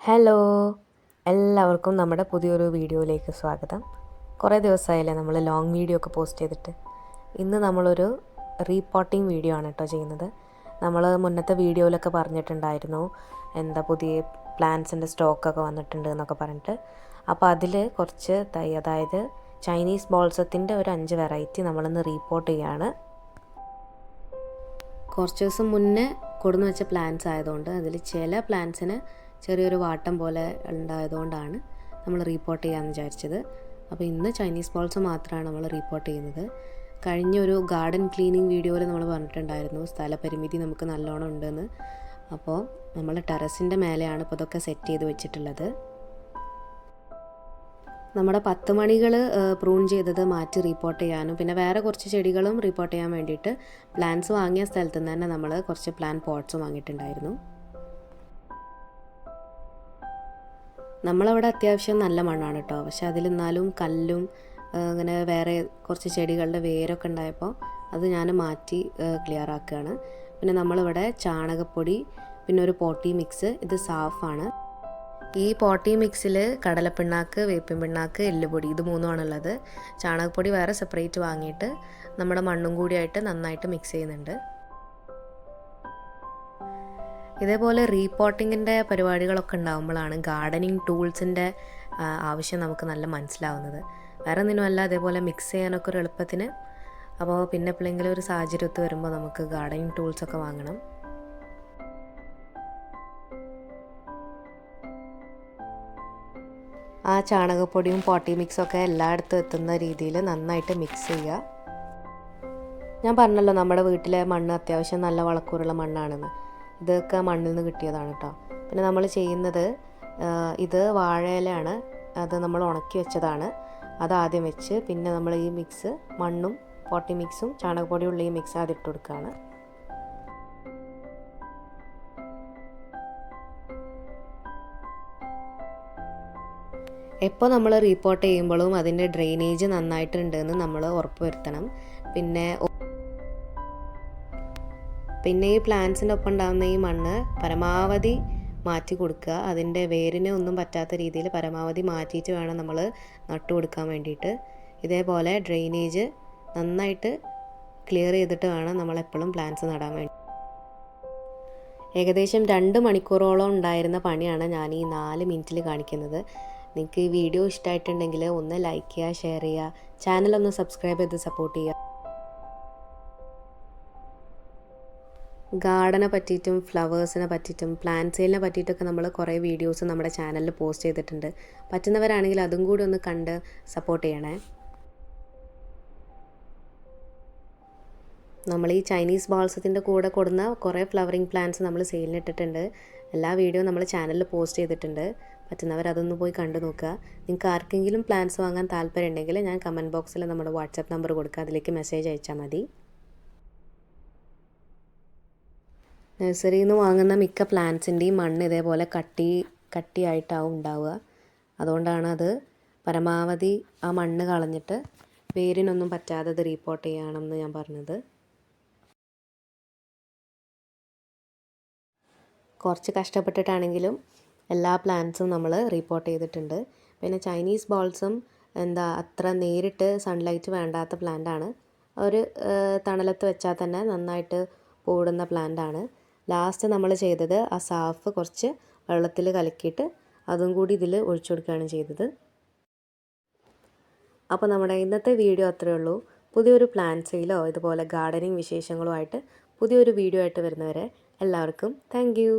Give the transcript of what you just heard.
Hello, എല്ലാവർക്കും നമ്മുടെ പുതിയൊരു വീഡിയോയിലേക്ക് സ്വാഗതം. കുറേ ദിവസമായില്ലേ നമ്മൾ ലോങ് വീഡിയോ ഒക്കെ പോസ്റ്റ് ചെയ്തിട്ട്. ഇന്ന് നമ്മളൊരു റീപോട്ടിംഗ് വീഡിയോ ആണ് കേട്ടോ ചെയ്യുന്നത്. നമ്മൾ മുന്നത്തെ വീഡിയോയിലൊക്കെ പറഞ്ഞിട്ടുണ്ടായിരുന്നു പുതിയ പ്ലാന്റ്സിൻ്റെ സ്റ്റോക്കൊക്കെ വന്നിട്ടുണ്ട് എന്നൊക്കെ പറഞ്ഞിട്ട്. അപ്പോൾ അതിൽ കുറച്ച് തൈ, അതായത് ചൈനീസ് ബോൾസത്തിൻ്റെ ഒരു 5 വെറൈറ്റി നമ്മളിന്ന് റീപോർട്ട് ചെയ്യുകയാണ്. കുറച്ച് ദിവസം മുന്നേ കൊടുന്ന് വെച്ച പ്ലാന്റ്സ് ആയതുകൊണ്ട് അതിൽ ചില പ്ലാന്റ്സിന് ചെറിയൊരു വാട്ടം പോലെ ഉണ്ടായതുകൊണ്ടാണ് നമ്മൾ റീപോർട്ട് ചെയ്യാമെന്ന് വിചാരിച്ചത്. അപ്പോൾ ഇന്ന് ചൈനീസ് ബോൾസ് മാത്രമാണ് നമ്മൾ റീപോർട്ട് ചെയ്യുന്നത്. കഴിഞ്ഞൊരു ഗാർഡൻ ക്ലീനിങ് വീഡിയോയിൽ നമ്മൾ പറഞ്ഞിട്ടുണ്ടായിരുന്നു സ്ഥലപരിമിതി നമുക്ക് നല്ലോണം ഉണ്ടെന്ന്. അപ്പോൾ നമ്മൾ ടെറസിൻ്റെ മേലെയാണ് ഇപ്പോൾ ഇതൊക്കെ സെറ്റ് ചെയ്ത് വെച്ചിട്ടുള്ളത്. നമ്മുടെ 10 മണികൾ പ്രൂൺ ചെയ്തത് മാറ്റി റീപോർട്ട് ചെയ്യാനും പിന്നെ വേറെ കുറച്ച് ചെടികളും റീപോർട്ട് ചെയ്യാൻ വേണ്ടിയിട്ട് പ്ലാന്റ്സ് വാങ്ങിയ സ്ഥലത്ത് നിന്ന് തന്നെ നമ്മൾ കുറച്ച് പ്ലാന്റ് പോട്ട്സും വാങ്ങിയിട്ടുണ്ടായിരുന്നു. നമ്മളവിടെ അത്യാവശ്യം നല്ല മണ്ണാണ് കേട്ടോ, പക്ഷെ അതിലെന്നാലും കല്ലും അങ്ങനെ വേറെ കുറച്ച് ചെടികളുടെ വേരൊക്കെ ഉണ്ടായപ്പോൾ അത് ഞാൻ മാറ്റി ക്ലിയർ ആക്കുകയാണ്. പിന്നെ നമ്മളിവിടെ ചാണകപ്പൊടി, പിന്നെ ഒരു പോട്ടി മിക്സ്, ഇത് സാഫാണ്. ഈ പോട്ടി മിക്സിൽ കടലപ്പിണ്ണാക്ക്, വേപ്പിൻ പിണ്ണാക്ക്, എല്ലുപൊടി, ഇത് മൂന്നുമാണുള്ളത്. ചാണകപ്പൊടി വേറെ സെപ്പറേറ്റ് വാങ്ങിയിട്ട് നമ്മുടെ മണ്ണും കൂടിയായിട്ട് നന്നായിട്ട് മിക്സ് ചെയ്യുന്നുണ്ട്. ഇതേപോലെ റീപോട്ടിങ്ങിൻ്റെ പരിപാടികളൊക്കെ ഉണ്ടാകുമ്പോഴാണ് ഗാർഡനിങ് ടൂൾസിൻ്റെ ആവശ്യം നമുക്ക് നല്ല മനസ്സിലാവുന്നത്. വേറെ ഒന്നിനുമല്ല, അതേപോലെ മിക്സ് ചെയ്യാനൊക്കെ ഒരു എളുപ്പത്തിന്. അപ്പോൾ പിന്നെ എപ്പോഴെങ്കിലും ഒരു സാഹചര്യത്ത് വരുമ്പോൾ നമുക്ക് ഗാർഡനിങ് ടൂൾസൊക്കെ വാങ്ങണം. ആ ചാണകപ്പൊടിയും പോട്ടി മിക്സൊക്കെ എല്ലായിടത്തും എത്തുന്ന രീതിയിൽ നന്നായിട്ട് മിക്സ് ചെയ്യുക. ഞാൻ പറഞ്ഞല്ലോ നമ്മുടെ വീട്ടിലെ മണ്ണ് അത്യാവശ്യം നല്ല വളക്കൂറുള്ള മണ്ണാണെന്ന്. ഇതൊക്കെ മണ്ണിൽ നിന്ന് കിട്ടിയതാണ് കേട്ടോ. പിന്നെ നമ്മൾ ചെയ്യുന്നത്, ഇത് വാഴയിലയാണ്, അത് നമ്മൾ ഉണക്കി വെച്ചതാണ്. അതാദ്യം വെച്ച് പിന്നെ നമ്മൾ ഈ മിക്സ്, മണ്ണും പോട്ടി മിക്സും ചാണകപ്പൊടിയുള്ള ഈ മിക്സ് ആദ്യം ഇട്ട് കൊടുക്കുകയാണ്. എപ്പോൾ നമ്മൾ റീപോർട്ട് ചെയ്യുമ്പോഴും അതിൻ്റെ ഡ്രെയിനേജ് നന്നായിട്ടുണ്ടെന്ന് നമ്മൾ ഉറപ്പ് വരുത്തണം. പിന്നെ ഈ പ്ലാന്റ്സിൻ്റെ ഒപ്പം ഉണ്ടാകുന്ന ഈ മണ്ണ് പരമാവധി മാറ്റി കൊടുക്കുക. അതിൻ്റെ വേരിന് ഒന്നും പറ്റാത്ത രീതിയിൽ പരമാവധി മാറ്റിയിട്ട് വേണം നമ്മൾ നട്ടു കൊടുക്കാൻ വേണ്ടിയിട്ട്. ഇതേപോലെ ഡ്രെയിനേജ് നന്നായിട്ട് ക്ലിയർ ചെയ്തിട്ട് വേണം നമ്മളെപ്പോഴും പ്ലാന്റ്സ് നടാൻ വേണ്ടി. ഏകദേശം 2 മണിക്കൂറോളം ഉണ്ടായിരുന്ന പണിയാണ് ഞാൻ ഈ 4 മിനിറ്റിൽ കാണിക്കുന്നത്. നിങ്ങൾക്ക് ഈ വീഡിയോ ഇഷ്ടമായിട്ടുണ്ടെങ്കിൽ ഒന്ന് ലൈക്ക് ചെയ്യുക, ഷെയർ ചെയ്യുക, ചാനലൊന്ന് സബ്സ്ക്രൈബ് ചെയ്ത് സപ്പോർട്ട് ചെയ്യുക. ഗാർഡനെ പറ്റിയിട്ടും ഫ്ലവേഴ്സിനെ പറ്റിയിട്ടും പ്ലാന്റ് സെയിലിനെ പറ്റിയിട്ടൊക്കെ നമ്മൾ കുറേ വീഡിയോസ് നമ്മുടെ ചാനലിൽ പോസ്റ്റ് ചെയ്തിട്ടുണ്ട്. പറ്റുന്നവരാണെങ്കിൽ അതും കൂടി ഒന്ന് കണ്ട് സപ്പോർട്ട് ചെയ്യണേ. നമ്മൾ ഈ ചൈനീസ് ബോൾസത്തിൻ്റെ കൂടെ കൊടുന്ന കുറേ ഫ്ലവറിങ് പ്ലാന്റ്സ് നമ്മൾ സെയിലിനിട്ടിട്ടുണ്ട്. എല്ലാ വീഡിയോ നമ്മൾ ചാനലിൽ പോസ്റ്റ് ചെയ്തിട്ടുണ്ട്. പറ്റുന്നവർ അതൊന്ന് പോയി കണ്ടു നോക്കുക. നിങ്ങൾക്ക് ആർക്കെങ്കിലും പ്ലാന്റ്സ് വാങ്ങാൻ താല്പര്യം ഉണ്ടെങ്കിൽ ഞാൻ കമൻറ്റ് ബോക്സിൽ നമ്മുടെ വാട്സാപ്പ് നമ്പർ കൊടുക്കുക, അതിലേക്ക് മെസ്സേജ് അയച്ചാൽ മതി. നഴ്സറിയിൽ നിന്ന് വാങ്ങുന്ന മിക്ക പ്ലാന്റ്സിൻ്റെയും മണ്ണ് ഇതേപോലെ കട്ടിയായിട്ടാവും ഉണ്ടാവുക. അതുകൊണ്ടാണ് അത് പരമാവധി ആ മണ്ണ് കളഞ്ഞിട്ട് വേരിനൊന്നും പറ്റാതെ അത് റീപോർട്ട് ചെയ്യണമെന്ന് ഞാൻ പറഞ്ഞത്. കുറച്ച് കഷ്ടപ്പെട്ടിട്ടാണെങ്കിലും എല്ലാ പ്ലാന്റ്സും നമ്മൾ റീപോർട്ട് ചെയ്തിട്ടുണ്ട്. പിന്നെ ചൈനീസ് ബോൾസും അത്ര നേരിട്ട് സൺലൈറ്റ് വേണ്ടാത്ത പ്ലാന്റാണ്. ഒരു തണലത്ത് വെച്ചാൽ തന്നെ നന്നായിട്ട് പൂടുന്ന പ്ലാന്റാണ്. ലാസ്റ്റ് നമ്മൾ ചെയ്തത് ആ സാഫ് കുറച്ച് വെള്ളത്തിൽ കലക്കിയിട്ട് അതും കൂടി ഇതിൽ ഒഴിച്ചു കൊടുക്കുകയാണ് ചെയ്തത്. അപ്പോൾ നമ്മുടെ ഇന്നത്തെ വീഡിയോ അത്രയേ ഉള്ളൂ. പുതിയൊരു പ്ലാന്റ് സെയിലോ ഇതുപോലെ ഗാർഡനിങ് വിശേഷങ്ങളുമായിട്ട് പുതിയൊരു വീഡിയോ ആയിട്ട് വരുന്നവരെ എല്ലാവർക്കും താങ്ക് യു.